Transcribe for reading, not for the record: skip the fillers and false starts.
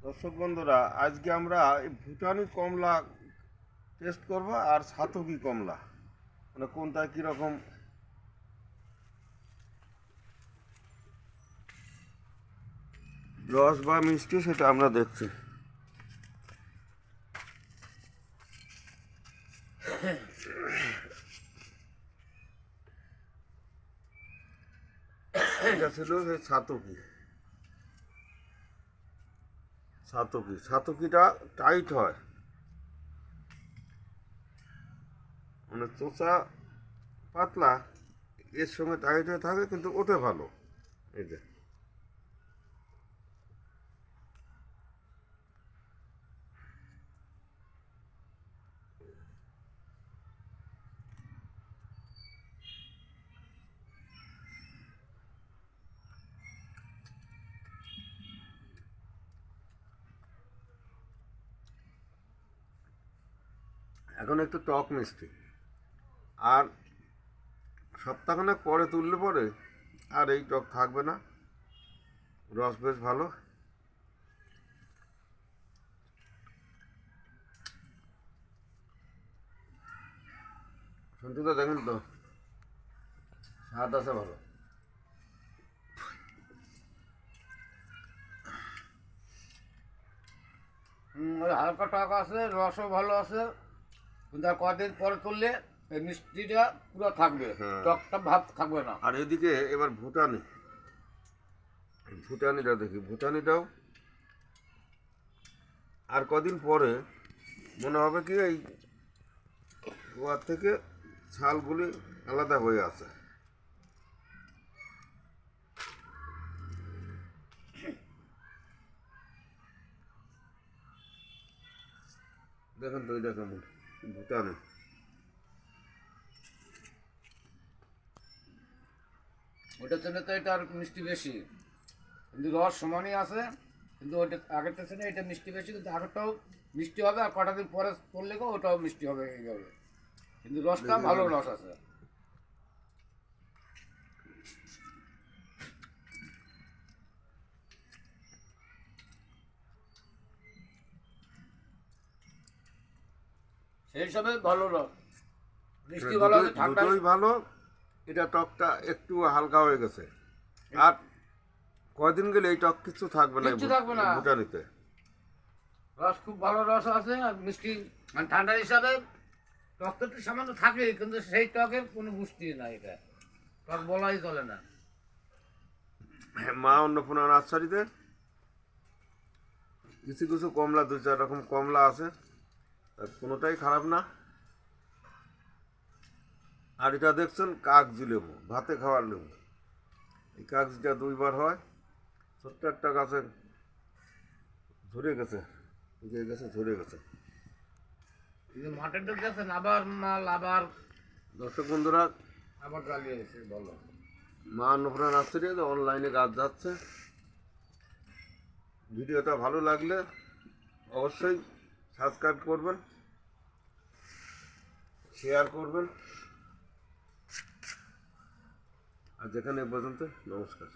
দর্শক বন্ধুরা, আজকে আমরা এই ভুটানি কমলা টেস্ট করব আর সাতকি কমলা, মানে কোনটা কীরকম রস বা মিষ্টি সেটা আমরা দেখছি। এটা ছিল সেই সাতকিটা টাইট হয়, মানে চোচা পাতলা, এর সঙ্গে টাইট হয়ে থাকে কিন্তু ওঠে ভালো। এই যে এখন একটু টক মিষ্টি, আর সপ্তাহখানেক পরে তুললে পরে আর এই টক থাকবে না, রস বেশ ভালো। সন্তুদা দেখেন তো, স্বাদ আছে ভালো। ওই হালকা টক আছে, রসও ভালো আছে, কিন্তু আর কদিন পরে তুললে এই মিষ্টিটা পুরো থাকবে, হ্যাঁ। টকটা ভাব থাকবে না। আর এদিকে এবার ভুটানিটা দেখি, ভুটানিটাও আর কদিন পরে মনে হবে কি এই গোয়ার থেকে ছালগুলি আলাদা হয়ে আছে। দেখেন তো এটা কেমন ভুটানি। ওটার জন্য তো এটা আর মিষ্টি বেশি, কিন্তু রস সমানই আছে, কিন্তু ওইটা আগেরটার জন্য এটা মিষ্টি বেশি, কিন্তু আগেরটাও মিষ্টি হবে, আর কটা দিন পরে তুললে ওটাও মিষ্টি হবে এইভাবে, কিন্তু রসটা ভালো রস আছে। সেই হিসাবে ভালো রস, মিষ্টি ভালো আছে, ঠান্ডা দুটোই ভালো। এটা টকটা একটু হালকা হয়ে গেছে, আর কয়দিন গেলে এই টক কিছু থাকবে না, কিচ্ছু থাকবে না। ভুটানিতে রস খুব ভালো রস আছে, আর মিষ্টি মানে ঠান্ডা হিসাবে টক তো একটু সামান্য থাকে, কিন্তু সেই টকের কোনো পুষ্টি নাই, এটা টক বলাই চলে না। মা অন্নপূর্ণা নার্সারিতে কিছু কিছু কমলা, দু চার রকম কমলা আছে, তার কোনোটাই খারাপ না। আর এটা দেখছেন কাগজি লেবু, ভাতে খাওয়ার লেবু। এই কাগজিটা দুইবার হয়, ছোট্ট একটা গাছে ধরে গেছে, যে গেছে ধরে গেছে। কিন্তু মাঠের দিকে গেছেন, আবার মাল আবার দর্শক বন্ধুরা, আবার জ্বালিয়ে গেছে বলো। মা অন্নপূর্ণা নার্সারি অনলাইনে গাছ যাচ্ছে। ভিডিওটা ভালো লাগলে অবশ্যই সাবস্ক্রাইব করবেন, শেয়ার করবেন, আর যেখানে পর্যন্ত নমস্কার।